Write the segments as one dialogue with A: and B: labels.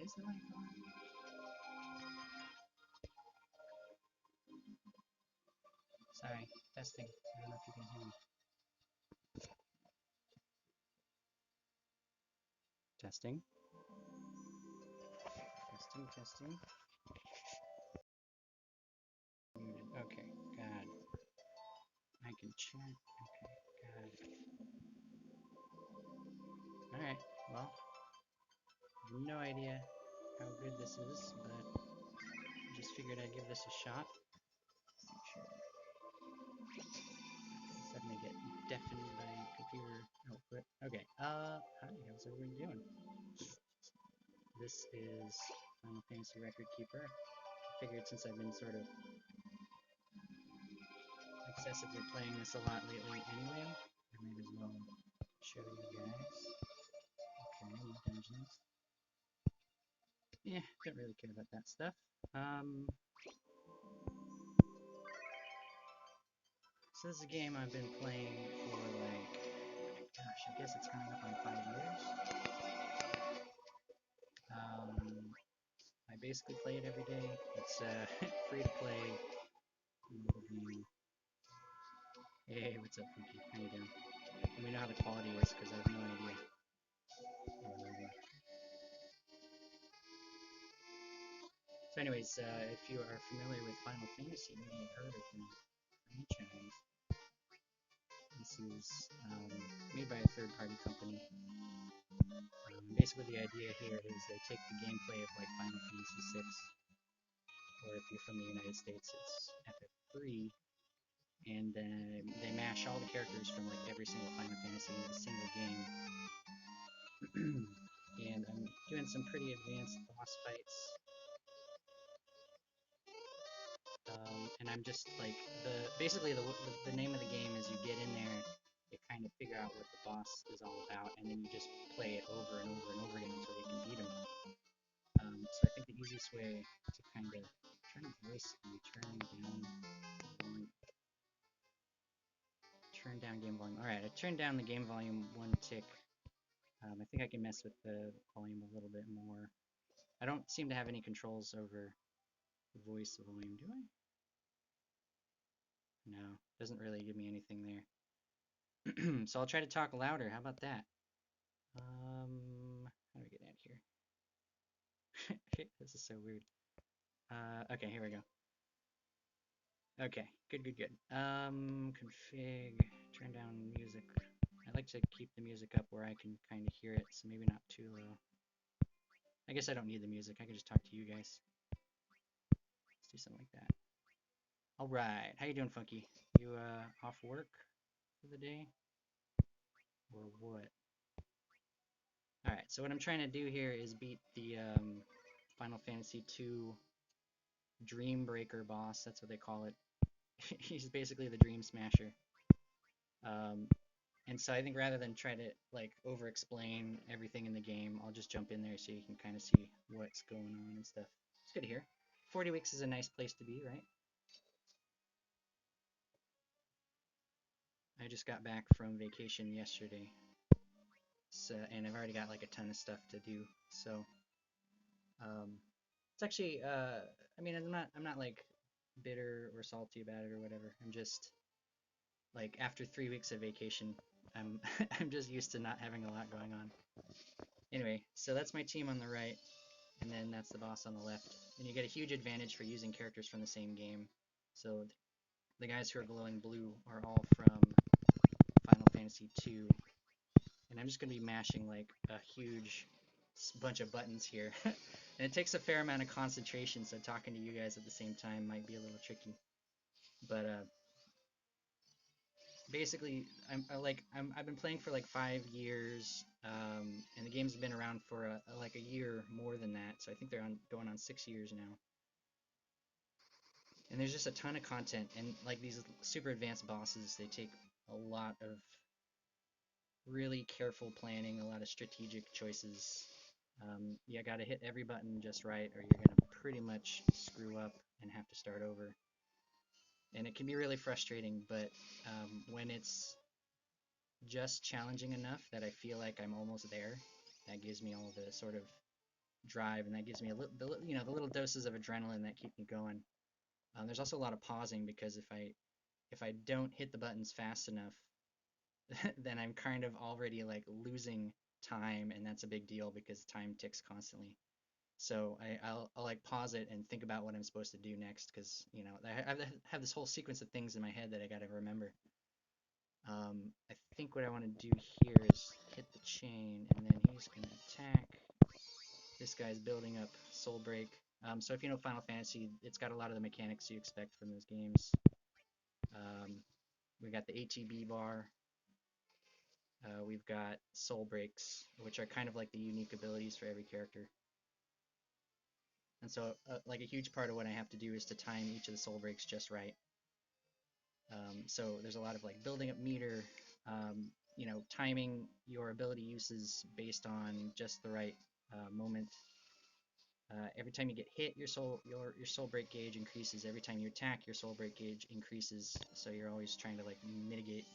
A: is the mic on? Sorry, testing. I don't know if you can hear me. Testing. Testing, testing. Muted. Okay, God. I can chat. Okay, God. Alright, well, I have no idea how good this is, but I just figured I'd give this a shot. Suddenly get deafened by computer output. Okay, hi, how's everyone doing? This is Final Fantasy Record Keeper. I figured since I've been sort of excessively playing this a lot lately anyway, I might as well show you guys. Okay, more dungeons. Yeah, don't really care about that stuff. So this is a game I've been playing for like, gosh, I guess it's coming up on 5 years. I basically play it every day. It's free to play mobile game. Hey, what's up, Funky? How you doing? Let me know how the quality is, because I have no idea. So anyways, if you are familiar with Final Fantasy, you may have heard of the franchise. This is made by a third-party company. Basically, the idea here is they take the gameplay of like Final Fantasy VI, or if you're from the United States, it's FF3, and they mash all the characters from like every single Final Fantasy into a single game. And I'm doing some pretty advanced boss fights. And I'm just like basically the name of the game is you get in there, you kind of figure out what the boss is all about, and then you just play it over and over and over again until you can beat him. So I think the easiest way to kind of turn the voice and turn down game volume. All right, I turned down the game volume one tick. I think I can mess with the volume a little bit more. I don't seem to have any controls over the voice volume, do I? No, doesn't really give me anything there. So I'll try to talk louder. How about that? How do we get out of here? This is so weird. Okay, here we go. Okay, good. Config, turn down music. I like to keep the music up where I can kind of hear it, so maybe not too low. I guess I don't need the music. I can just talk to you guys. Let's do something like that. All right, how you doing, Funky? You off work for the day, or what? All right, so what I'm trying to do here is beat the Final Fantasy II Dreambreaker boss. That's what they call it. He's basically the Dream Smasher. And so I think rather than try to like over-explain everything in the game, I'll just jump in there so you can kind of see what's going on and stuff. It's good to hear. 40 weeks is a nice place to be, right? I just got back from vacation yesterday, so, and I've already got like a ton of stuff to do. So it's actually, I mean, I'm not like bitter or salty about it or whatever. I'm just like after 3 weeks of vacation, I'm I'm just used to not having a lot going on. Anyway, so that's my team on the right, and then that's the boss on the left. And you get a huge advantage for using characters from the same game. So the guys who are glowing blue are all from Final Fantasy II, and I'm just going to be mashing like a huge bunch of buttons here. And it takes a fair amount of concentration, so talking to you guys at the same time might be a little tricky. But basically, I've been playing for like 5 years, and the game's been around for like a year more than that. So I think they're going on 6 years now. And there's just a ton of content, and like these super advanced bosses, they take a lot of really careful planning, a lot of strategic choices. You gotta hit every button just right, or you're gonna pretty much screw up and have to start over. And it can be really frustrating, but when it's just challenging enough that I feel like I'm almost there, that gives me all the sort of drive, and that gives me the little doses of adrenaline that keep me going. There's also a lot of pausing because if I don't hit the buttons fast enough, then I'm kind of already like losing time, and that's a big deal because time ticks constantly. So I'll like pause it and think about what I'm supposed to do next because I have this whole sequence of things in my head that I got to remember. I think what I want to do here is hit the chain, and then he's gonna attack. This guy's building up Soul Break. So if you know Final Fantasy, it's got a lot of the mechanics you expect from those games. We got the ATB bar. We've got Soul Breaks, which are kind of like the unique abilities for every character. And so, like a huge part of what I have to do is to time each of the Soul Breaks just right. So there's a lot of like building up meter, timing your ability uses based on just the right moment. Every time you get hit, your soul break gauge increases. Every time you attack, your soul break gauge increases. So you're always trying to like mitigate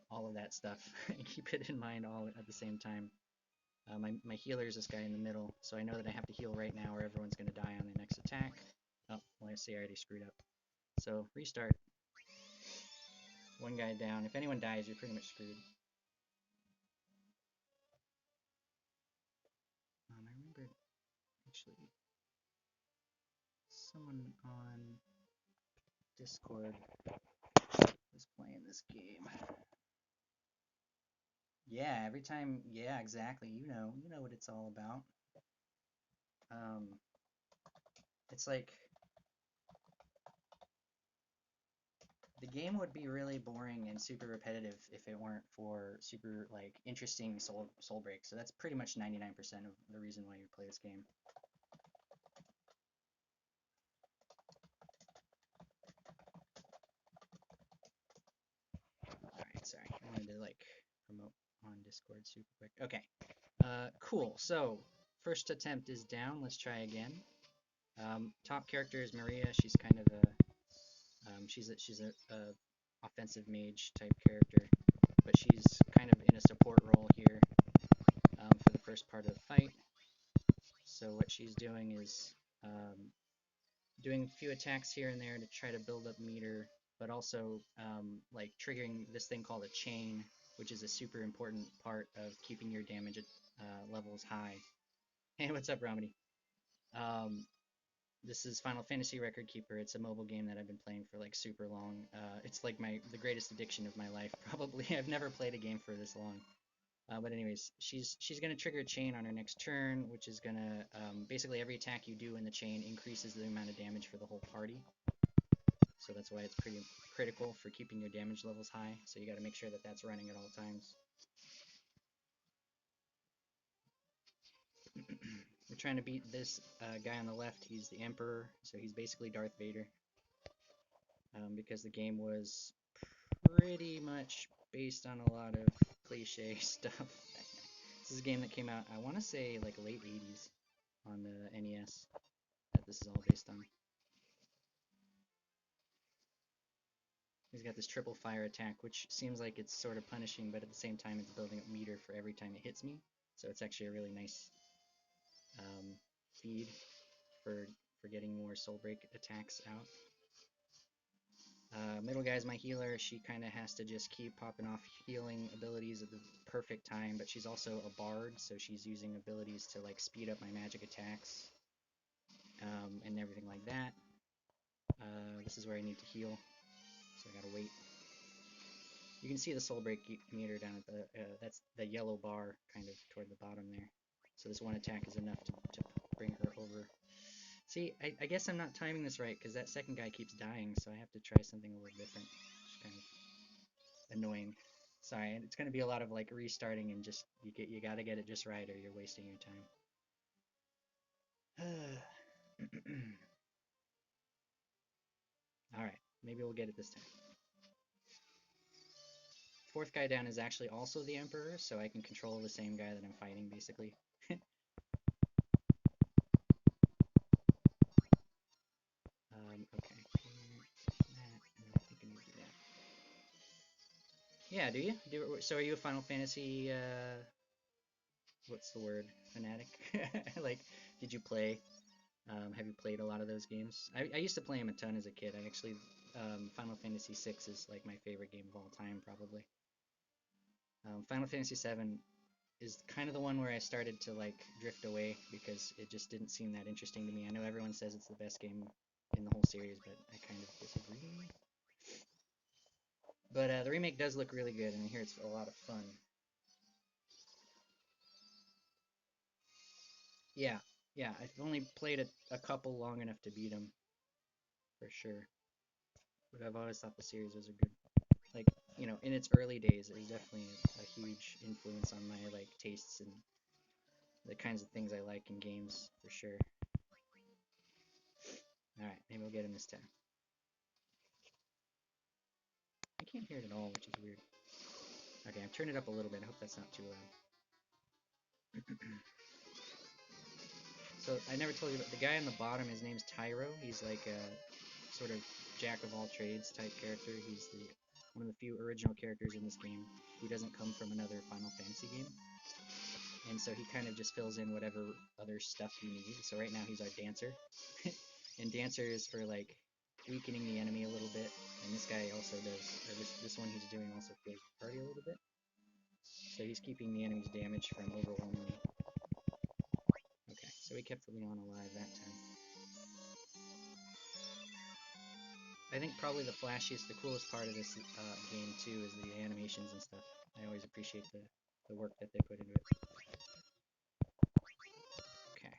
A: all of that stuff and keep it in mind all at the same time. My healer is this guy in the middle, so I know that I have to heal right now or everyone's going to die on the next attack. Oh, well, I see I already screwed up. So restart. One guy down. If anyone dies, you're pretty much screwed. I remember actually someone on Discord was playing this game. Yeah, every time, yeah, exactly. You know what it's all about. It's like the game would be really boring and super repetitive if it weren't for super like interesting soul breaks. So that's pretty much 99% of the reason why you play this game. Alright, sorry. I wanted to like promote on Discord super quick. Okay. Cool. So first attempt is down. Let's try again. Top character is Maria. She's kind of a offensive mage type character, but she's kind of in a support role here for the first part of the fight. So what she's doing is doing a few attacks here and there to try to build up meter, but also like triggering this thing called a chain, which is a super important part of keeping your damage levels high. Hey, what's up, Romedy? This is Final Fantasy Record Keeper. It's a mobile game that I've been playing for like super long. It's like the greatest addiction of my life, probably. I've never played a game for this long. But anyways, she's gonna trigger a chain on her next turn, which is gonna basically every attack you do in the chain increases the amount of damage for the whole party. So that's why it's pretty critical for keeping your damage levels high. So you got to make sure that that's running at all times. We're trying to beat this guy on the left. He's the Emperor, so he's basically Darth Vader. Because the game was pretty much based on a lot of cliche stuff. This is a game that came out, I want to say, like late 80s on the NES that this is all based on. He's got this triple fire attack, which seems like it's sort of punishing, but at the same time it's building up meter for every time it hits me. So it's actually a really nice feed for getting more soul break attacks out. Middle guy's my healer. She kind of has to just keep popping off healing abilities at the perfect time, but she's also a bard, so she's using abilities to like speed up my magic attacks and everything like that. This is where I need to heal, so I gotta wait. You can see the soul break meter down at the that's the yellow bar kind of toward the bottom there. So this one attack is enough to bring her over. See, I guess I'm not timing this right because that second guy keeps dying, so I have to try something a little different. It's kind of annoying. Sorry, it's going to be a lot of like restarting and just you got to get it just right or you're wasting your time. All right, maybe we'll get it this time. Fourth guy down is actually also the Emperor, so I can control the same guy that I'm fighting basically. Okay. Yeah, do you? So are you a Final Fantasy what's the word? Fanatic? Like, did you play? Have you played a lot of those games? I used to play them a ton as a kid. I actually, Final Fantasy VI is like my favorite game of all time, probably. Final Fantasy VII is kind of the one where I started to like drift away because it just didn't seem that interesting to me. I know everyone says it's the best game in the whole series, but I kind of disagree. But the remake does look really good, and I hear it's a lot of fun. Yeah, yeah, I've only played a couple long enough to beat them, for sure. But I've always thought the series was a good, like, in its early days, it was definitely a huge influence on my, like, tastes and the kinds of things I like in games, for sure. Alright, maybe we'll get him this time. I can't hear it at all, which is weird. Okay, I've turned it up a little bit. I hope that's not too loud. So, I never told you, but the guy on the bottom, his name's Tyro. He's like a sort of jack of all trades type character. He's one of the few original characters in this game who doesn't come from another Final Fantasy game. And so he kind of just fills in whatever other stuff you need. So right now he's our dancer. And dancer is for like weakening the enemy a little bit. And this guy also does, or this one he's doing also feels party a little bit. So he's keeping the enemy's damage from overwhelming. Okay, so we kept Leon alive that time. I think probably the flashiest, the coolest part of this game too is the animations and stuff. I always appreciate the work that they put into it. Okay,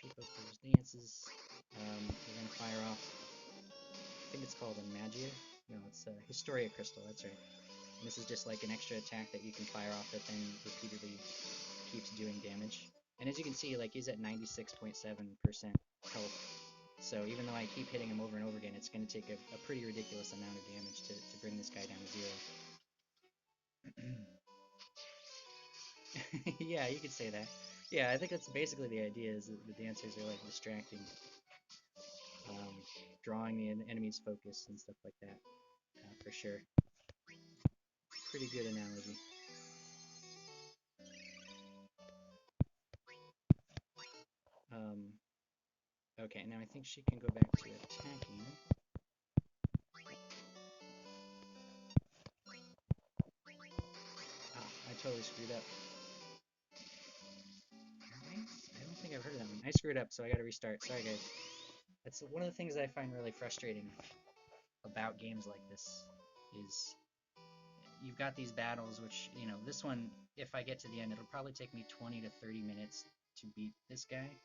A: keep up those dances. We're gonna fire off. I think it's called a Magia. No, it's a Historia Crystal. That's right. And this is just like an extra attack that you can fire off that then repeatedly keeps doing damage. And as you can see, like he's at 96.7% health. So even though I keep hitting him over and over again, it's going to take a pretty ridiculous amount of damage to bring this guy down to 0. Yeah, you could say that. Yeah, I think that's basically the idea, is that the dancers are like distracting, drawing the enemy's focus and stuff like that, for sure. Pretty good analogy. Okay, now I think she can go back to attacking. Ah, I totally screwed up. I don't think I've heard of that one. I screwed up, so I gotta restart. Sorry, guys. That's one of the things I find really frustrating about games like this, is you've got these battles, which, this one, if I get to the end, it'll probably take me 20 to 30 minutes to beat this guy.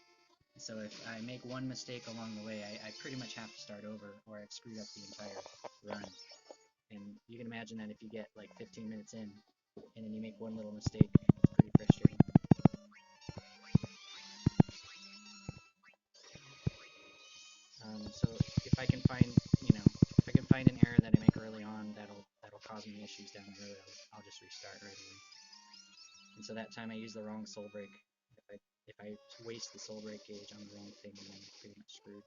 A: So if I make one mistake along the way, I pretty much have to start over, or I've screwed up the entire run. And you can imagine that if you get like 15 minutes in, and then you make one little mistake, it's pretty frustrating. So if I can find, if I can find an error that I make early on, that'll cause me issues down the road, I'll just restart right away. And so that time I use the wrong soul break. If I waste the soul break gauge on the wrong thing, then I'm pretty much screwed.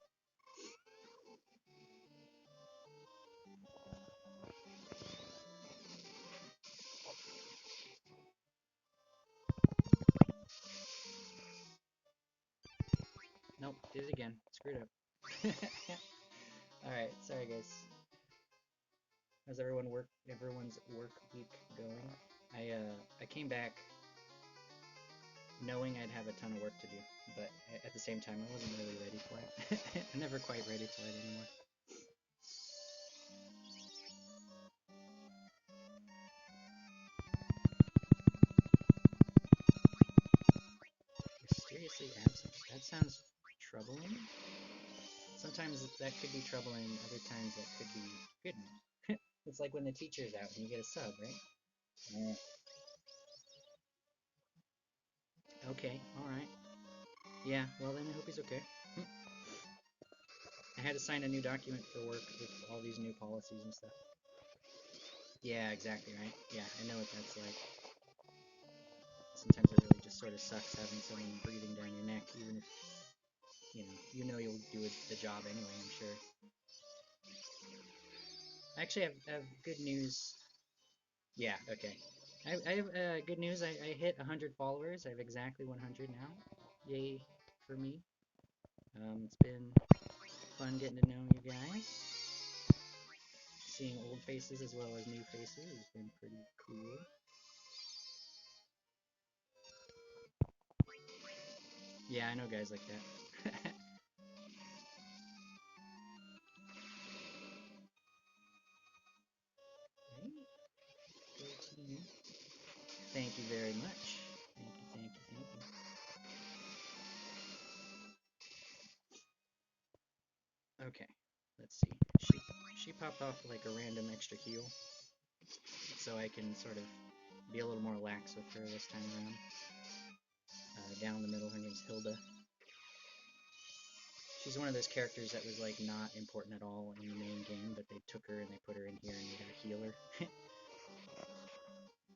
A: Nope, did it again. Screwed up. Alright, sorry guys. How's everyone's work week going? I came back knowing I'd have a ton of work to do, but at the same time I wasn't really ready for it. I'm never quite ready for it anymore. Mysteriously absent. That sounds troubling. Sometimes that could be troubling, other times that could be good. It's like when the teacher's out and you get a sub, right? Okay, alright. Yeah, well then I hope he's okay. I had to sign a new document for work with all these new policies and stuff. Yeah, exactly, right? Yeah, I know what that's like. Sometimes it really just sort of sucks having someone breathing down your neck, even if, you'll do the job anyway, I'm sure. I actually have good news. Yeah, okay. I have good news. I hit 100 followers. I have exactly 100 now. Yay for me. It's been fun getting to know you guys. Seeing old faces as well as new faces has been pretty cool. Yeah, I know guys like that. Hey, go team. Thank you very much. Thank you, thank you, thank you. Okay, let's see. She popped off like a random extra heal, so I can sort of be a little more lax with her this time around. Down the middle, her name's Hilda. She's one of those characters that was like not important at all in the main game, but they took her and they put her in here and made her a healer.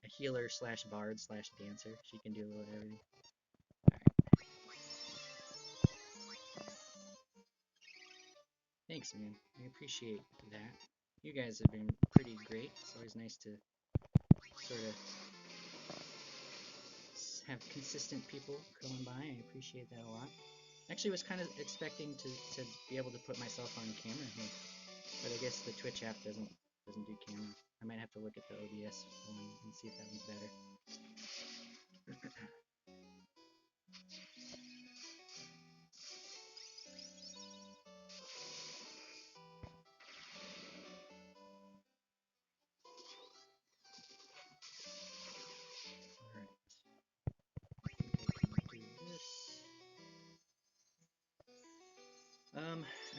A: A healer slash bard slash dancer. She can do a little everything. Thanks, man. I appreciate that. You guys have been pretty great. It's always nice to sort of have consistent people coming by. I appreciate that a lot. Actually, was kind of expecting to be able to put myself on camera here, but I guess the Twitch app doesn't do camera. I might have to look at the OBS one and see if that one's better.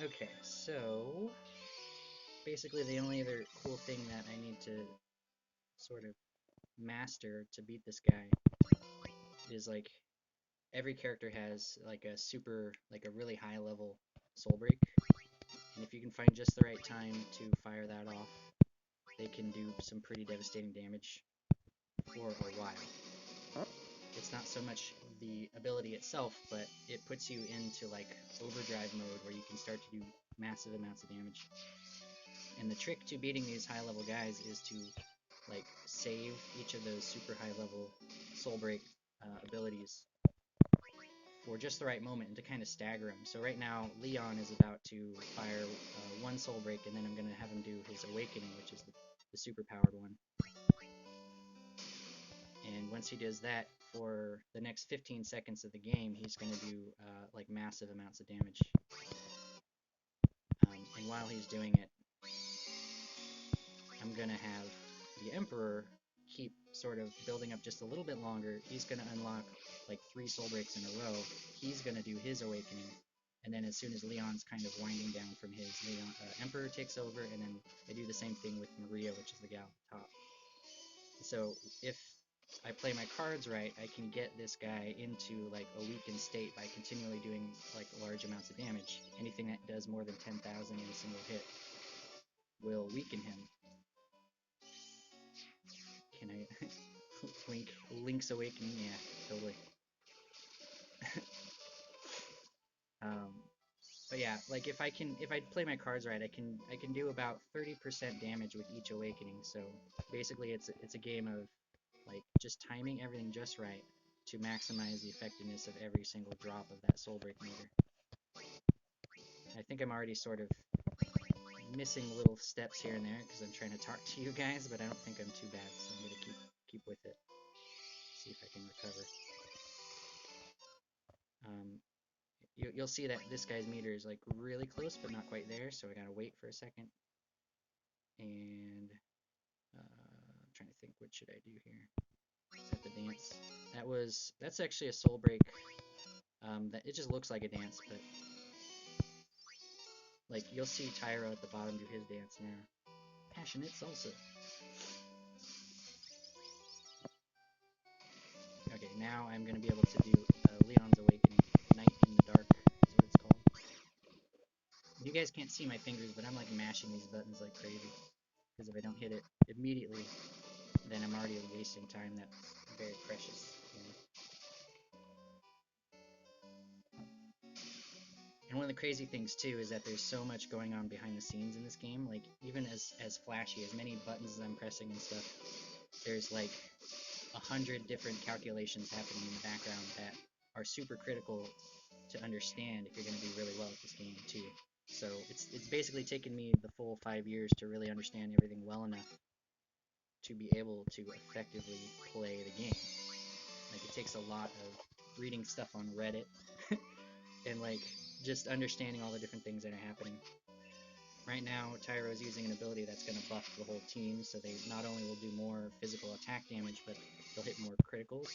A: Okay, so basically the only other cool thing that I need to sort of master to beat this guy is like every character has like a really high level soul break, and if you can find just the right time to fire that off, they can do some pretty devastating damage for a while. It's not so much the ability itself, but it puts you into like overdrive mode where you can start to do massive amounts of damage. And the trick to beating these high level guys is to like save each of those super high level soul break abilities for just the right moment and to kind of stagger them. So right now Leon is about to fire one soul break, and then I'm going to have him do his awakening, which is the super powered one. And once he does that, for the next 15 seconds of the game, he's going to do like massive amounts of damage. And while he's doing it, I'm going to have the Emperor keep sort of building up just a little bit longer. He's going to unlock like 3 soul breaks in a row. He's going to do his awakening. And then as soon as Leon's kind of winding down from his, Emperor takes over, and then I do the same thing with Maria, which is the gal at the top. So if I play my cards right, I can get this guy into like a weakened state by continually doing like large amounts of damage. Anything that does more than 10,000 in a single hit will weaken him. Can I Link Link's Awakening? Yeah, totally. But yeah, like if I play my cards right, I can do about 30% damage with each awakening. So basically, it's a game of like just timing everything just right to maximize the effectiveness of every single drop of that soul break meter. I think I'm already sort of missing little steps here and there because I'm trying to talk to you guys, but I don't think I'm too bad, so I'm gonna keep with it. See if I can recover. You'll see that this guy's meter is like really close, but not quite there, so I gotta wait for a second. And I'm trying to think, what should I do here? Is that the dance? That's actually a soul break. That it just looks like a dance, but like you'll see Tyro at the bottom do his dance now. Passionate salsa. Okay, now I'm gonna be able to do Leon's Awakening. Night in the Dark is what it's called. You guys can't see my fingers, but I'm like mashing these buttons like crazy. Because if I don't hit it immediately, then I'm already wasting time that's very precious. You know? And one of the crazy things too is that there's so much going on behind the scenes in this game. Like even as flashy, as many buttons as I'm pressing and stuff, there's like 100 different calculations happening in the background that are super critical to understand if you're going to do really well at this game too. So it's basically taken me the full 5 years to really understand everything well enough to be able to effectively play the game. Like it takes a lot of reading stuff on Reddit and like just understanding all the different things that are happening. Right now, Tyro's using an ability that's going to buff the whole team, so they not only will do more physical attack damage, but they'll hit more criticals.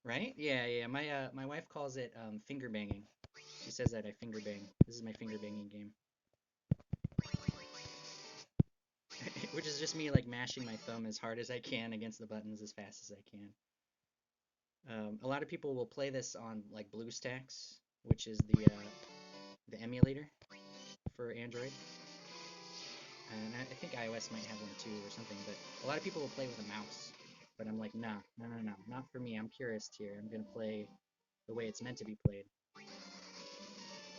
A: Right? Yeah. My wife calls it finger banging. She says that I finger bang. This is my finger banging game. Which is just me like mashing my thumb as hard as I can against the buttons as fast as I can. A lot of people will play this on like BlueStacks, which is the emulator for Android. And I think iOS might have one too or something, but a lot of people will play with a mouse. But I'm like, nah, no, not for me. I'm purist here. I'm gonna play the way it's meant to be played.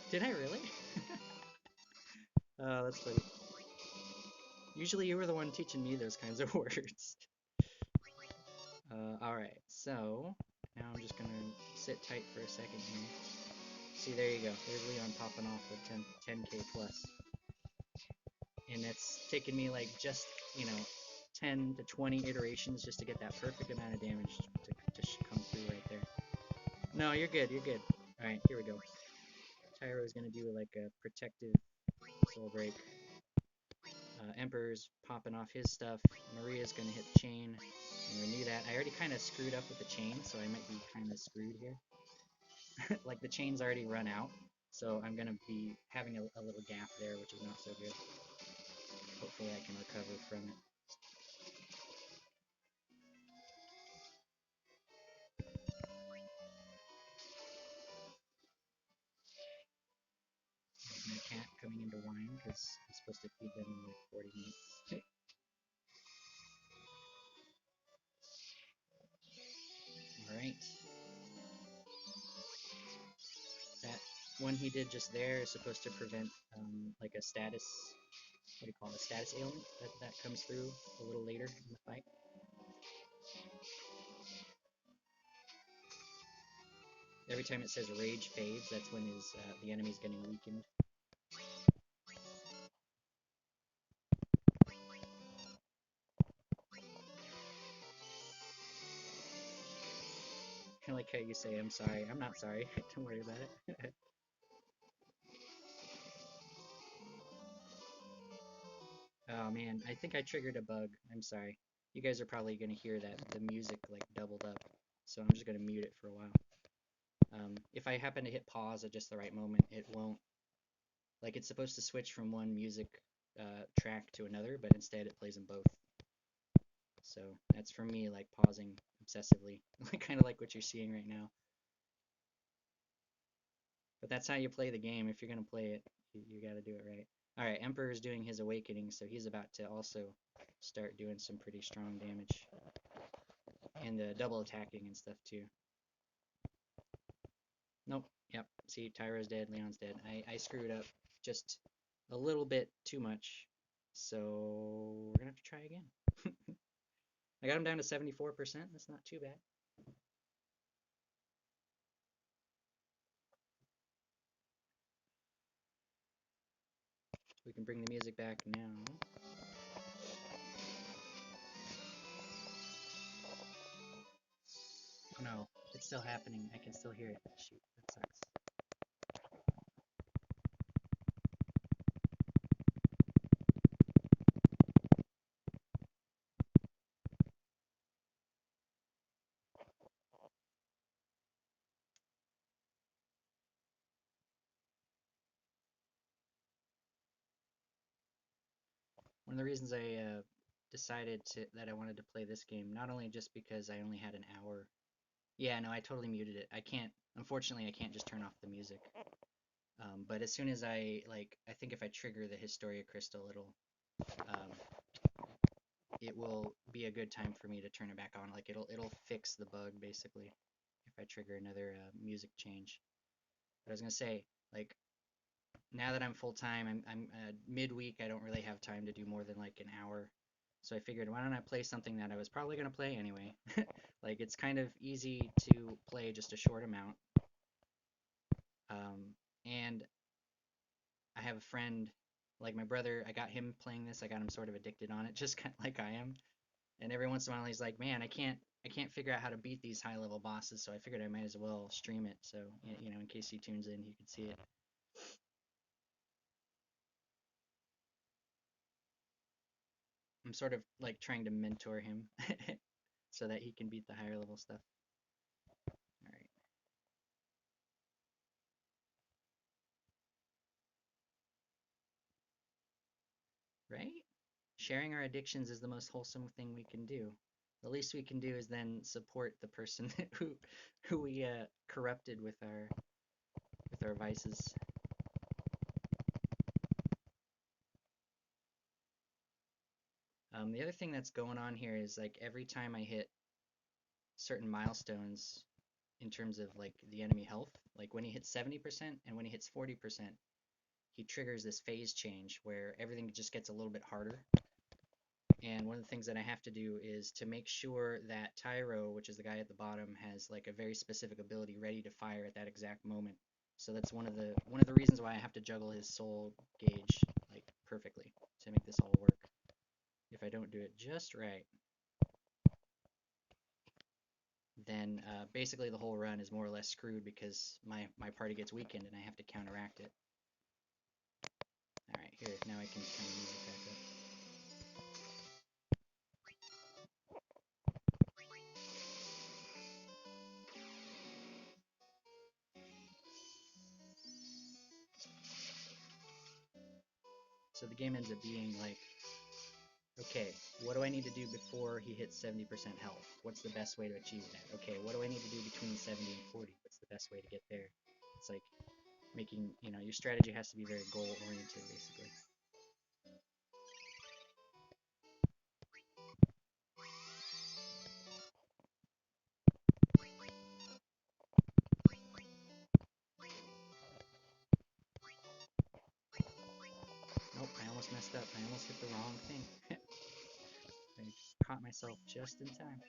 A: Did I really? Oh, that's funny. Usually you were the one teaching me those kinds of words. Alright, so now I'm just gonna sit tight for a second here. See, there you go. There's Leon popping off with 10k plus. And it's taken me like just, 10 to 20 iterations just to get that perfect amount of damage to come through right there. No, you're good, you're good. Alright, here we go. Tyro is going to do like a protective soul break. Emperor's popping off his stuff. Maria's going to hit the chain and renew that. I already kind of screwed up with the chain, so I might be kind of screwed here. Like the chain's already run out, so I'm going to be having a little gap there, which is not so good. Hopefully I can recover from it. My cat coming into wine because I'm supposed to feed them in like 40 minutes. Alright. That one he did just there is supposed to prevent like a status, what do you call it, a status ailment that comes through a little later in the fight. Every time it says rage fades, that's when the enemy's getting weakened. I like how you say, I'm sorry. I'm not sorry. Don't worry about it. Oh man, I think I triggered a bug. I'm sorry. You guys are probably going to hear that the music like doubled up, so I'm just going to mute it for a while. If I happen to hit pause at just the right moment, it won't, like it's supposed to switch from one music track to another, but instead it plays them both. So that's for me like pausing obsessively, kind of like what you're seeing right now. But that's how you play the game. If you're going to play it, you got to do it right. Alright, Emperor's doing his awakening, so he's about to also start doing some pretty strong damage. And double attacking and stuff too. Nope, yep, see, Tyro's dead, Leon's dead. I screwed up just a little bit too much, so we're gonna have to try again. I got him down to 74%, that's not too bad. We can bring the music back now. Oh no, it's still happening. I can still hear it. Shoot, that sucks. One of the reasons I decided that I wanted to play this game, not only just because I only had an hour. Yeah, no, I totally muted it. I can't, unfortunately, I can't just turn off the music. But as soon as I think if I trigger the Historia Crystal, it will be a good time for me to turn it back on. Like it'll fix the bug basically if I trigger another music change. But I was gonna say, like, now that I'm full-time, I'm midweek, I don't really have time to do more than like an hour. So I figured, why don't I play something that I was probably going to play anyway? Like, it's kind of easy to play just a short amount. And I have a friend, like my brother, I got him playing this. I got him sort of addicted on it, just kind of like I am. And every once in a while he's like, man, I can't figure out how to beat these high level bosses, so I figured I might as well stream it. So, you know, in case he tunes in, he could see it. I'm sort of like trying to mentor him so that he can beat the higher level stuff. All right. Right? Sharing our addictions is the most wholesome thing we can do. The least we can do is then support the person who we corrupted with our vices. The other thing that's going on here is like every time I hit certain milestones in terms of like the enemy health, like when he hits 70% and when he hits 40%, he triggers this phase change where everything just gets a little bit harder. And one of the things that I have to do is to make sure that Tyro, which is the guy at the bottom, has like a very specific ability ready to fire at that exact moment. So that's one of the reasons why I have to juggle his soul gauge like perfectly to make this all work. If I don't do it just right, then basically the whole run is more or less screwed because my party gets weakened and I have to counteract it. All right, here, now I can turn the music back up. So the game ends up being like, okay, what do I need to do before he hits 70% health? What's the best way to achieve that? Okay, what do I need to do between 70 and 40? What's the best way to get there? It's like making, you know, your strategy has to be very goal oriented, basically. Nope, I almost messed up. I almost hit the wrong thing. I caught myself just in time.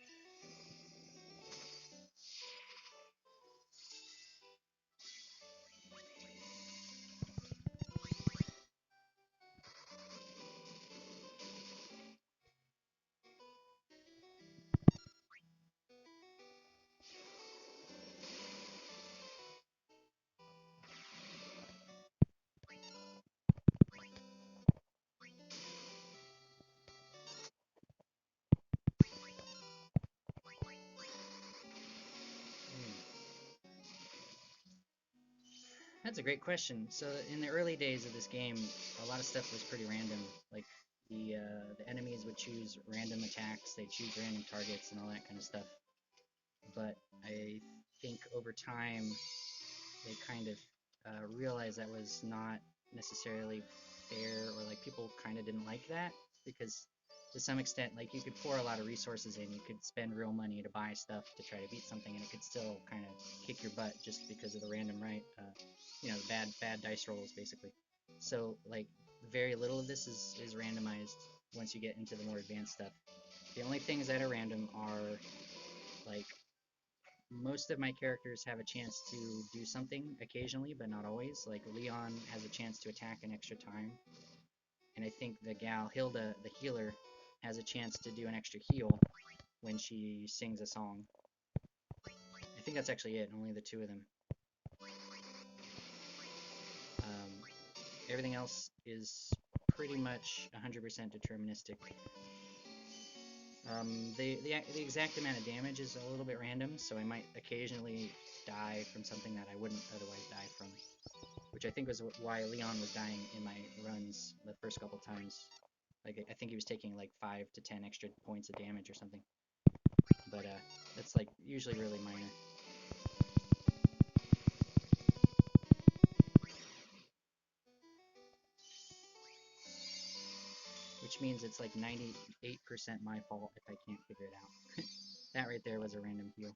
A: That's a great question. So in the early days of this game, a lot of stuff was pretty random. Like the enemies would choose random attacks, they choose random targets and all that kind of stuff. But I think over time they kind of realized that was not necessarily fair, or like people kind of didn't like that because to some extent, like you could pour a lot of resources in, you could spend real money to buy stuff to try to beat something, and it could still kind of kick your butt just because of the random right, you know, bad dice rolls basically. So like very little of this is randomized once you get into the more advanced stuff. The only things that are random are like most of my characters have a chance to do something occasionally, but not always. Like Leon has a chance to attack an extra time, and I think the gal Hilda, the healer, has a chance to do an extra heal when she sings a song. I think that's actually it, only the two of them. Um, Everything else is pretty much 100% deterministic. The exact amount of damage is a little bit random, so I might occasionally die from something that I wouldn't otherwise die from, which I think was why Leon was dying in my runs the first couple times. Like I think he was taking like 5 to 10 extra points of damage or something, but that's like usually really minor. Which means it's like 98% my fault if I can't figure it out. That right there was a random heal.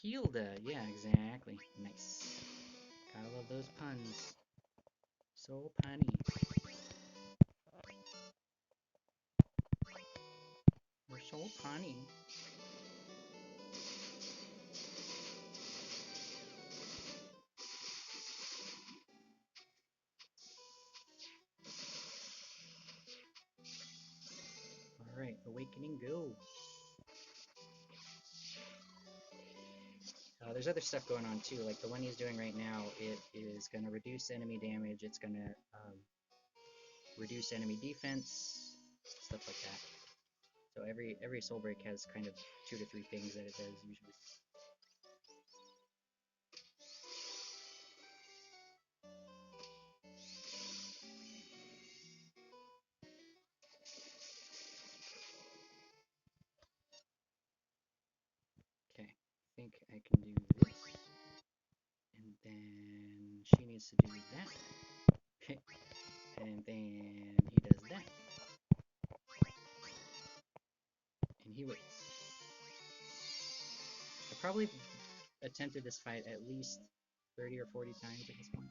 A: Hilda, yeah, exactly. Nice. Gotta love those puns. So punny. We're so punny. Alright, Awakening, go. There's other stuff going on too, like the one he's doing right now, it is going to reduce enemy damage, it's going to reduce enemy defense, stuff like that. So every soul break has kind of 2 to 3 things that it does usually. Okay, I think I can do this. And then she needs to do that. And then he does that. And he waits. I probably attempted this fight at least 30 or 40 times at this point.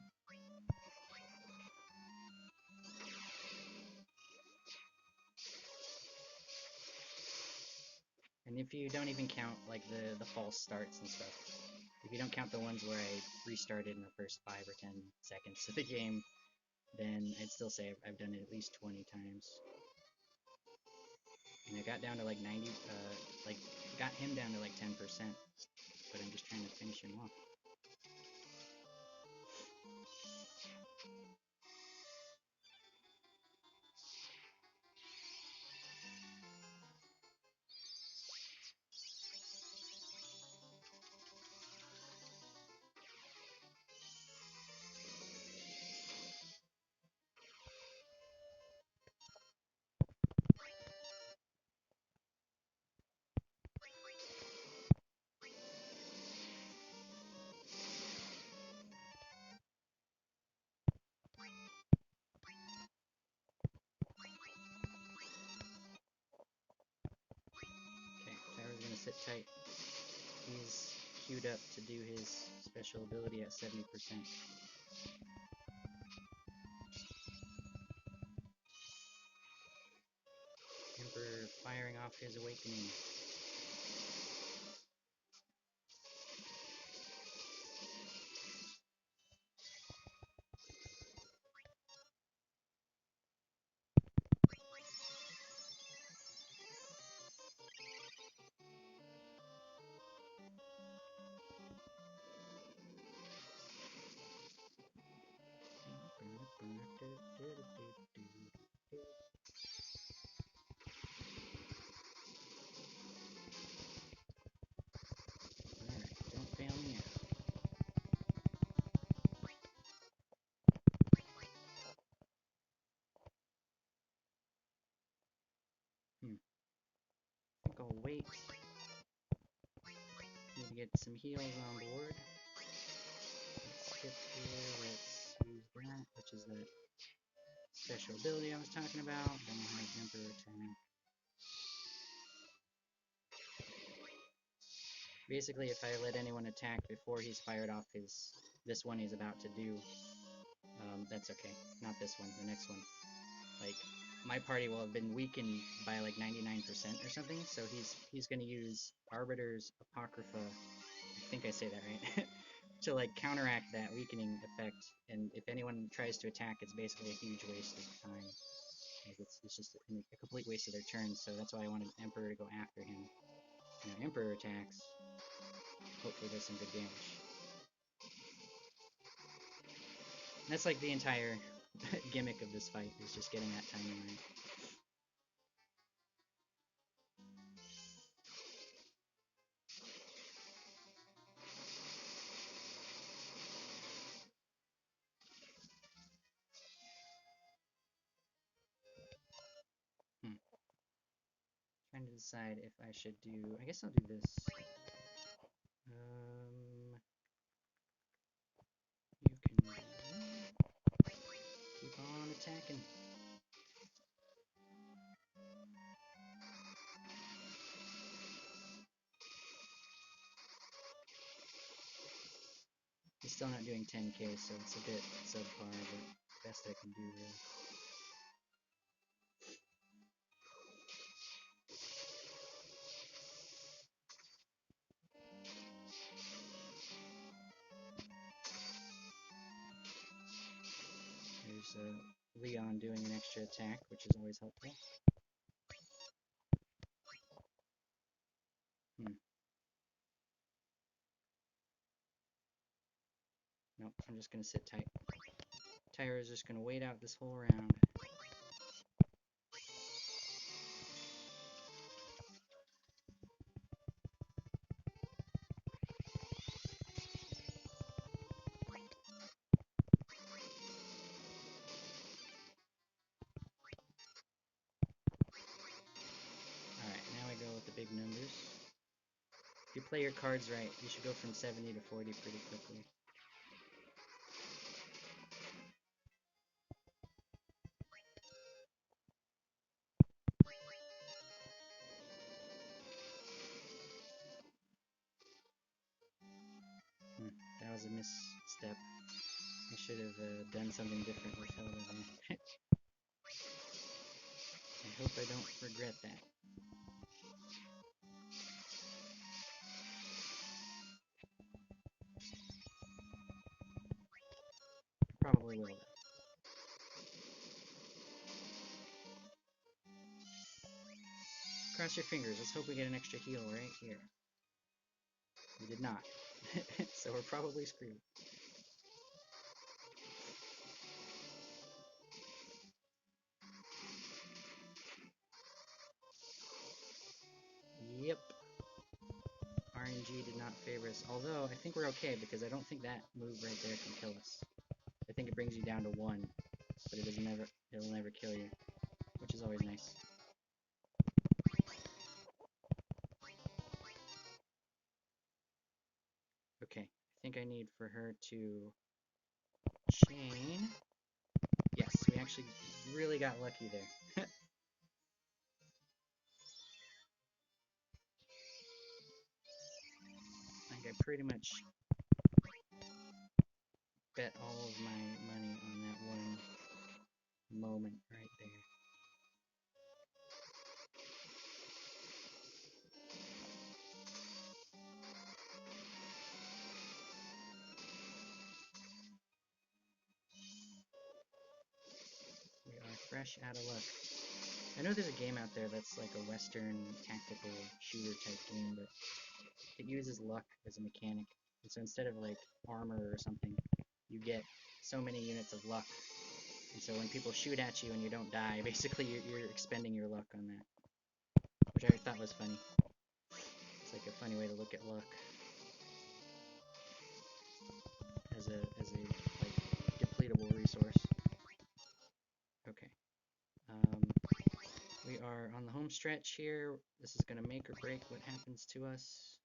A: And if you don't even count like the false starts and stuff, if you don't count the ones where I restarted in the first 5 or 10 seconds of the game, then I'd still say I've done it at least 20 times. And I got down to like 90, got him down to like 10%, but I'm just trying to finish him off. Okay, Tower's gonna sit tight. He's queued up to do his special ability at 70%. Emperor firing off his awakening. Alright, don't fail me now. I think I'll wait. Need to get some heals on board. Let's skip here, let's use that, which is the special ability I was talking about. Then we'll have Emperor attack. Basically, if I let anyone attack before he's fired off this one he's about to do, that's okay. Not this one, the next one. Like, my party will have been weakened by like 99% or something, so he's gonna use Arbiter's Apocrypha, I think I say that right, to like counteract that weakening effect, and if anyone tries to attack, it's basically a huge waste of time. Like it's just a complete waste of their turn, so that's why I wanted Emperor to go after him. Now Emperor attacks, hopefully does some good damage. And that's like the entire gimmick of this fight, is just getting that timing right. Trying to decide if I should do, I guess I'll do this. You can keep on attacking. still not doing 10k, so it's a bit subpar, but best I can do, really. There's Leon doing an extra attack, which is always helpful. Nope, I'm just going to sit tight. Tyra's just going to wait out this whole round. Alright, now I go with the big numbers. If you play your cards right, you should go from 70 to 40 pretty quickly. That was a misstep. I should have done something different with Hilda there. I hope I don't regret that. Probably will, though. Cross your fingers. Let's hope we get an extra heal right here. We did not. So we're probably screwed. Yep. RNG did not favor us. Although, I think we're okay, because I don't think that move right there can kill us. I think it brings you down to 1, but it'll never kill you, which is always nice. Okay, I think I need for her to chain. Yes, we actually really got lucky there. I think I pretty much bet all of my money on that one moment right there. We are fresh out of luck. I know there's a game out there that's like a Western tactical shooter type game, but it uses luck as a mechanic. And so instead of like armor or something, you get so many units of luck. And so when people shoot at you and you don't die, basically you're expending your luck on that. Which I thought was funny. It's like a funny way to look at luck. As a like depletable resource. Okay. We are on the home stretch here. This is going to make or break what happens to us.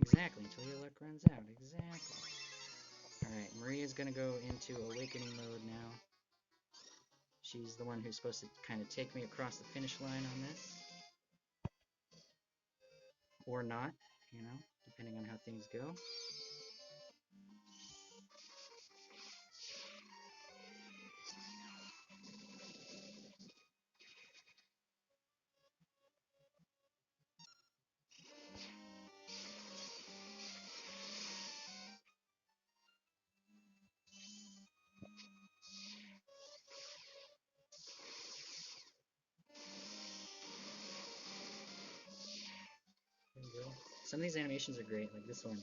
A: Exactly, until your luck runs out. Exactly. Alright, Maria's going to go into awakening mode now. She's the one who's supposed to kind of take me across the finish line on this. Or not, you know, depending on how things go. Some of these animations are great, like this one.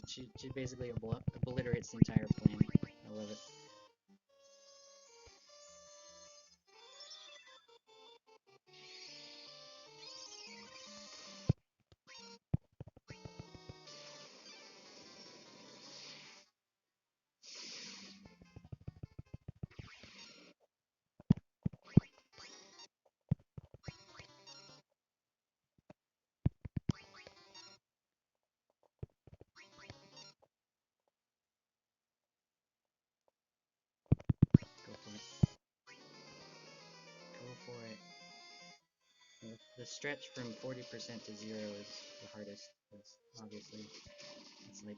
A: she basically obliterates the entire planet. I love it. the stretch from 40% to 0 is the hardest, because obviously it's like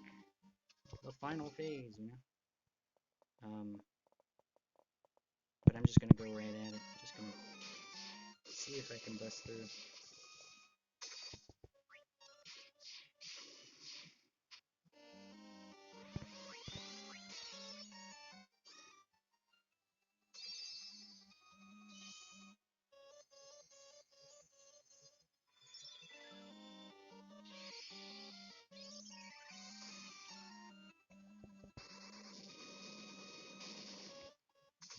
A: the final phase, you know? But I'm just gonna go right at it. Just gonna see if I can bust through.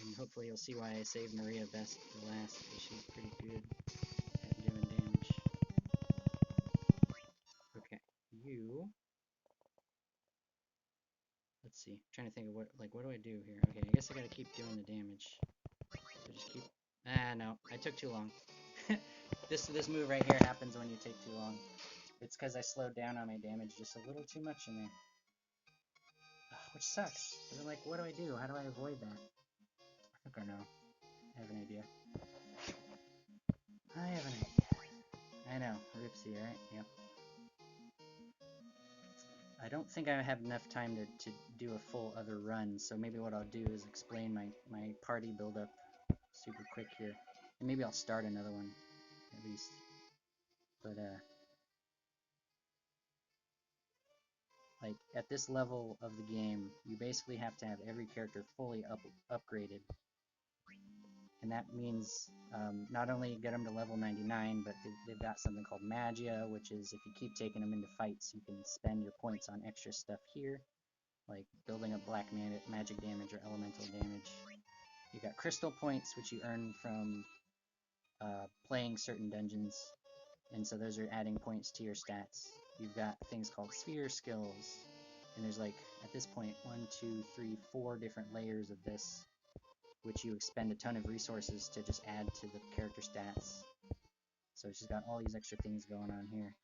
A: And hopefully you'll see why I saved Maria best for last, because she's pretty good at doing damage. Okay, you... Let's see. I'm trying to think of what do I do here? Okay, I guess I gotta keep doing the damage. So just keep... Ah, no. I took too long. This move right here happens when you take too long. It's because I slowed down on my damage just a little too much in there. Which sucks. But I'm like, what do I do? How do I avoid that? I think I know. I have an idea. I have an idea. I know. Ripsy, right? Yep. I don't think I have enough time to do a full other run, so maybe what I'll do is explain my party build-up super quick here. And maybe I'll start another one, at least. But, like, at this level of the game, you basically have to have every character fully upgraded. And that means not only get them to level 99, but they've got something called Magia, which is if you keep taking them into fights, you can spend your points on extra stuff here, like building up black magic damage or elemental damage. You've got crystal points, which you earn from playing certain dungeons, and so those are adding points to your stats. You've got things called sphere skills, and there's like, at this point, 1, 2, 3, 4 different layers of this, which you expend a ton of resources to just add to the character stats. So it's just got all these extra things going on here.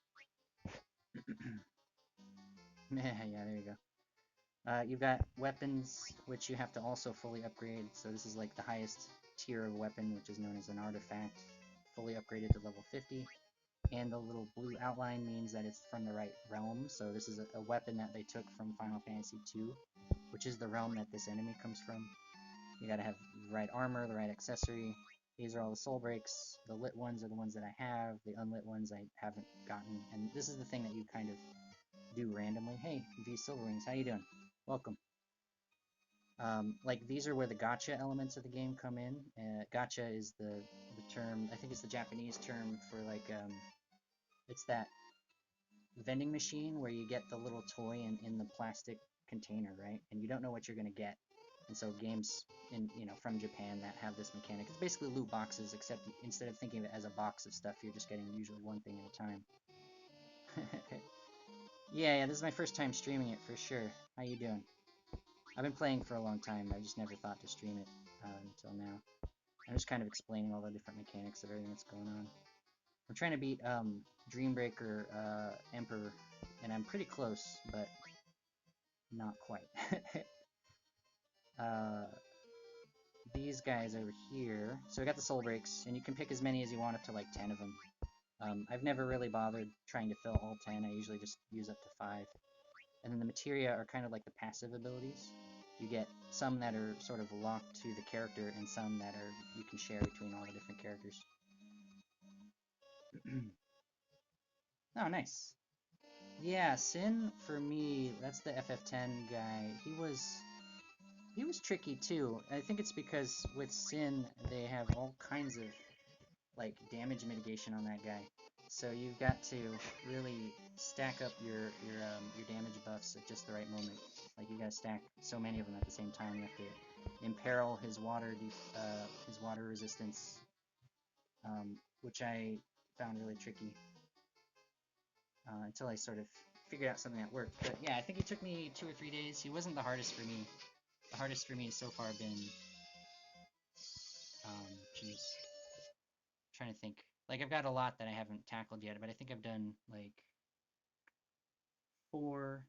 A: Yeah, there you go. You've got weapons, which you have to also fully upgrade. So this is like the highest tier of weapon, which is known as an artifact, fully upgraded to level 50. And the little blue outline means that it's from the right realm. So this is a weapon that they took from Final Fantasy II, which is the realm that this enemy comes from. You gotta have the right armor, the right accessory. These are all the soul breaks. The lit ones are the ones that I have. The unlit ones I haven't gotten. And this is the thing that you kind of do randomly. Hey, V Silverwings, how you doing? Welcome. Like, these are where the gacha elements of the game come in. Gacha is the term, I think it's the Japanese term for, like, it's that vending machine where you get the little toy in the plastic container, right? And you don't know what you're going to get. And so games from Japan that have this mechanic, it's basically loot boxes, except instead of thinking of it as a box of stuff, you're just getting usually one thing at a time. Yeah, this is my first time streaming it for sure. How you doing? I've been playing for a long time, I just never thought to stream it until now. I'm just kind of explaining all the different mechanics of everything that's going on. I'm trying to beat Dreambreaker Emperor, and I'm pretty close, but not quite. These guys over here. So I got the soul breaks, and you can pick as many as you want, up to like 10 of them. I've never really bothered trying to fill all 10. I usually just use up to 5. And then the materia are kind of like the passive abilities. You get some that are sort of locked to the character, and some that are you can share between all the different characters. Oh, nice. Yeah, Sin, for me, that's the FF10 guy. He was tricky too. I think it's because with Sin, they have all kinds of like damage mitigation on that guy. So you've got to really stack up your damage buffs at just the right moment. Like you gotta stack so many of them at the same time. You have to imperil his water resistance, which I found really tricky until I sort of figured out something that worked. But yeah, I think it took me 2 or 3 days. He wasn't the hardest for me. The hardest for me has so far been, geez, I'm trying to think. Like, I've got a lot that I haven't tackled yet, but I think I've done, like, 4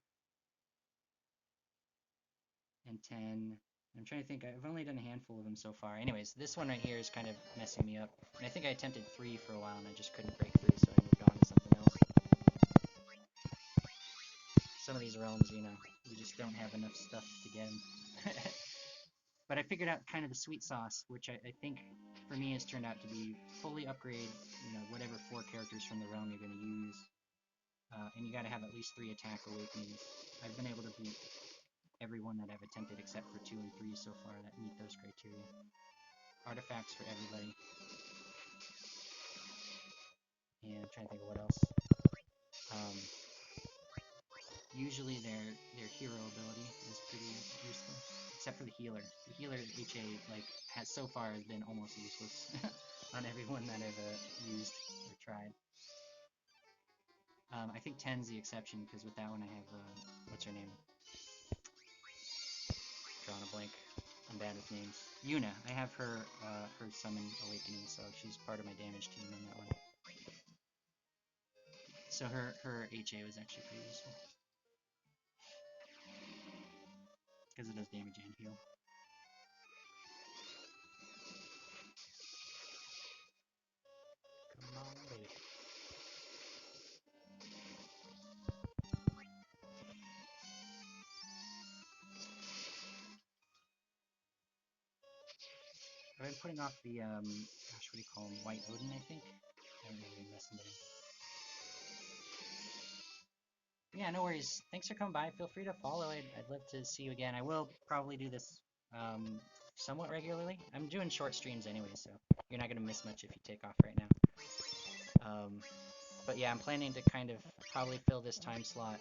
A: and 10. I'm trying to think. I've only done a handful of them so far. Anyways, this one right here is kind of messing me up. And I think I attempted 3 for a while and I just couldn't break through, so I moved on to something else. Some of these realms, you know, you just don't have enough stuff to get them. But I figured out kind of the sweet sauce, which I think for me has turned out to be fully upgrade, you know, whatever 4 characters from the realm you're going to use. And you got to have at least 3 attack awakenings. I've been able to beat everyone that I've attempted except for 2 and 3 so far that meet those criteria. Artifacts for everybody. And I'm trying to think of what else. Usually their hero ability is pretty useful, except for the healer. The healer HA has so far has been almost useless on everyone that I've used or tried. I think 10's the exception because with that one I have what's her name? Drawing a blank. I'm bad with names. Yuna. I have her her summon awakening, so she's part of my damage team on that one. So her HA was actually pretty useful. Because it does damage and heal. Come on, baby. I've been putting off the, gosh, what do you call him? White Odin, I think? I haven't really messing with him. Yeah, no worries. Thanks for coming by. Feel free to follow. I'd love to see you again. I will probably do this somewhat regularly. I'm doing short streams anyway, so you're not going to miss much if you take off right now. But yeah, I'm planning to kind of probably fill this time slot.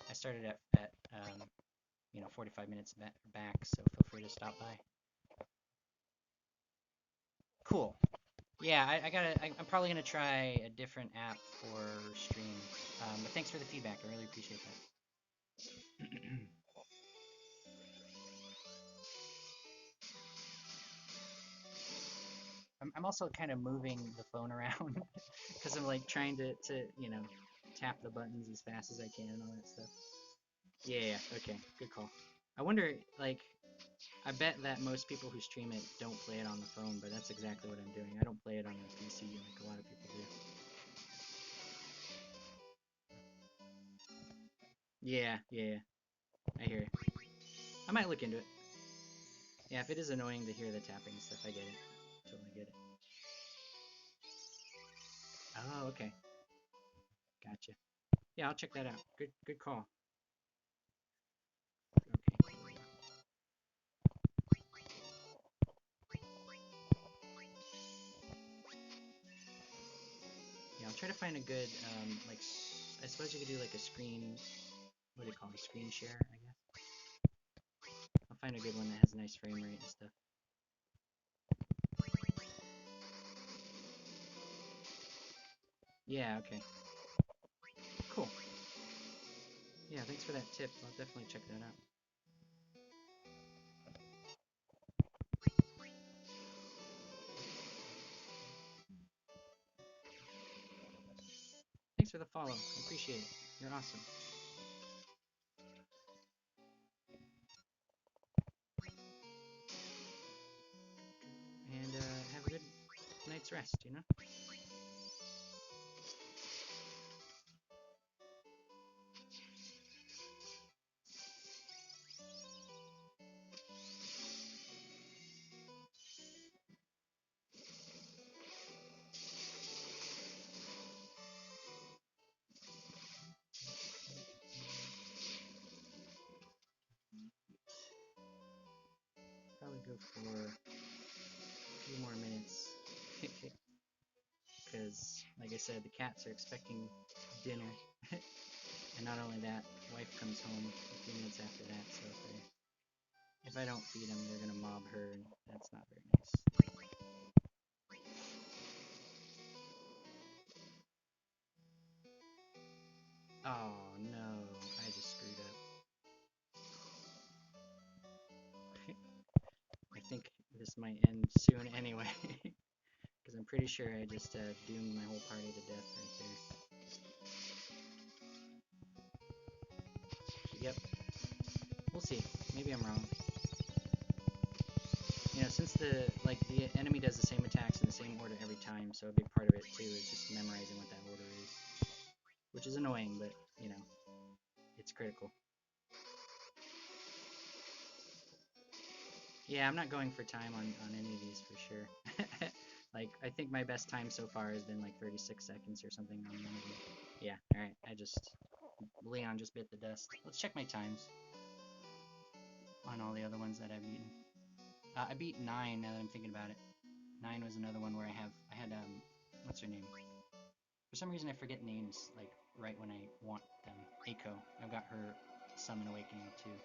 A: I started at 45 minutes back, so feel free to stop by. Cool. Yeah, I'm probably gonna try a different app for stream. But thanks for the feedback. I really appreciate that. I'm also kind of moving the phone around because I'm like trying to tap the buttons as fast as I can and all that stuff. Yeah. Okay. Good call. I wonder, like, I bet that most people who stream it don't play it on the phone, but that's exactly what I'm doing. I don't play it on a PC like a lot of people do. Yeah. I hear it. I might look into it. Yeah, if it is annoying to hear the tapping stuff, I get it. Totally get it. Oh, okay. Gotcha. Yeah, I'll check that out. Good call. Okay. Yeah, I'll try to find a good, I suppose you could do like a screen, what do you call it, screen share, I guess. I'll find a good one that has a nice frame rate and stuff. Yeah, okay. Cool. Yeah, thanks for that tip. I'll definitely check that out. Thanks for the follow. I appreciate it. You're awesome. And have a good night's rest, you know? Probably go for a few more minutes. Because, like I said, the cats are expecting dinner. And not only that, wife comes home a few minutes after that, so if I don't feed them, they're gonna mob her, and that's not very nice. Oh no, I just screwed up. I think this might end soon anyway, because I'm pretty sure I just doomed my whole party to death right there. Yep. We'll see. Maybe I'm wrong. You know, since the enemy does the same attacks in the same order every time, so a big part of it too is just memorizing what that order is, which is annoying, but you know, it's critical. Yeah, I'm not going for time on any of these for sure. Like, I think my best time so far has been like 36 seconds or something on one of them. Yeah, alright, Leon just bit the dust. Let's check my times on all the other ones that I've beaten. I beat 9 now that I'm thinking about it. 9 was another one where I had, what's her name? For some reason I forget names, like, right when I want them. Eiko. I've got her Summon Awakening too.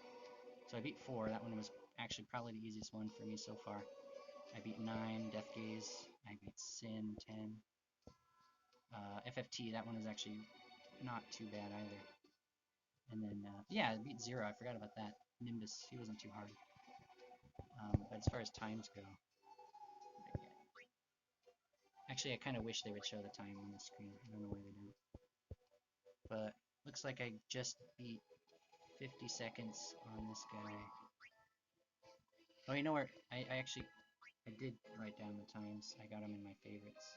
A: So I beat 4, that one was actually probably the easiest one for me so far. I beat 9, Death Gaze. I beat Sin, 10. FFT, that one was actually not too bad either. And then, yeah, I beat 0, I forgot about that. Nimbus, he wasn't too hard. But as far as times go, actually, I kind of wish they would show the time on the screen. I don't know why they don't. But looks like I just beat 50 seconds on this guy. Oh, you know where? I did write down the times. I got them in my favorites.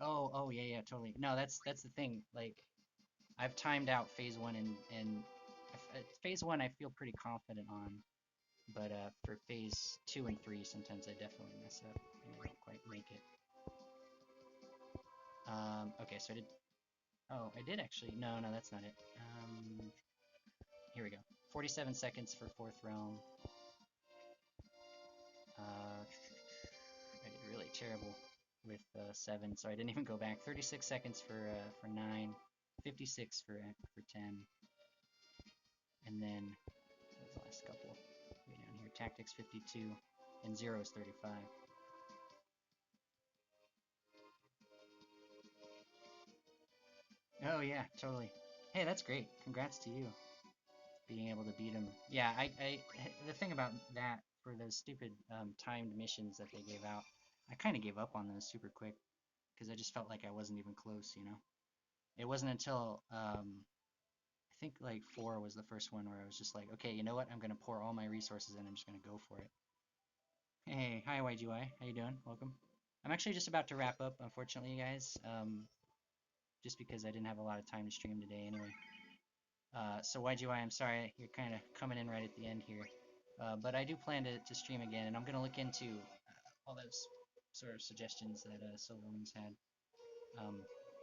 A: Oh yeah, yeah, totally. No, that's the thing. Like, I've timed out phase 1 and phase 1 I feel pretty confident on, but for phase 2 and 3 sometimes I definitely mess up and I don't quite make it. Okay, so I did. Oh, I did actually. No, that's not it. Here we go. 47 seconds for 4th realm. I did really terrible with 7, so I didn't even go back. 36 seconds for 9, 56 for 10, and then what was the last couple? Way down here, tactics 52, and 0 is 35. Oh yeah, totally. Hey, that's great. Congrats to you being able to beat him. Yeah, the thing about that for those stupid timed missions that they gave out, I kind of gave up on those super quick because I just felt like I wasn't even close, you know. It wasn't until I think like 4 was the first one where I was just like, okay, you know what? I'm gonna pour all my resources in. I'm just gonna go for it. Hey, hi YGY. How you doing? Welcome. I'm actually just about to wrap up, unfortunately, you guys. Just because I didn't have a lot of time to stream today anyway. So YGY, I'm sorry, you're kind of coming in right at the end here. But I do plan to stream again, and I'm going to look into all those sort of suggestions that Silverwings had.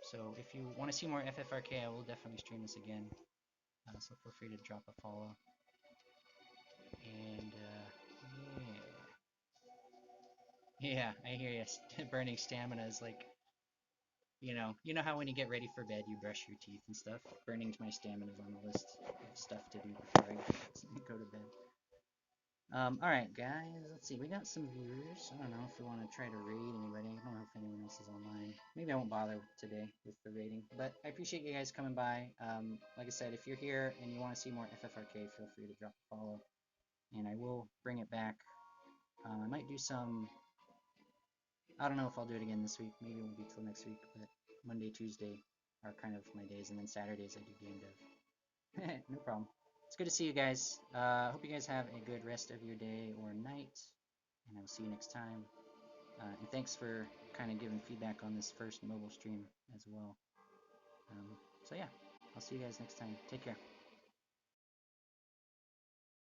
A: So if you want to see more FFRK, I will definitely stream this again. So feel free to drop a follow. And yeah, I hear you. Burning stamina is like, you know how when you get ready for bed, you brush your teeth and stuff. Burning my stamina is on the list of stuff to do before I go to bed. All right, guys. Let's see. We got some viewers. I don't know if we want to try to raid anybody. I don't know if anyone else is online. Maybe I won't bother today with the raiding. But I appreciate you guys coming by. Like I said, if you're here and you want to see more FFRK, feel free to drop a follow, and I will bring it back. I might do some. I don't know if I'll do it again this week. Maybe it won't be till next week. But Monday, Tuesday are kind of my days, and then Saturdays I do game dev. No problem. It's good to see you guys. Hope you guys have a good rest of your day or night, and I will see you next time. And thanks for kind of giving feedback on this first mobile stream as well. So yeah, I'll see you guys next time. Take care.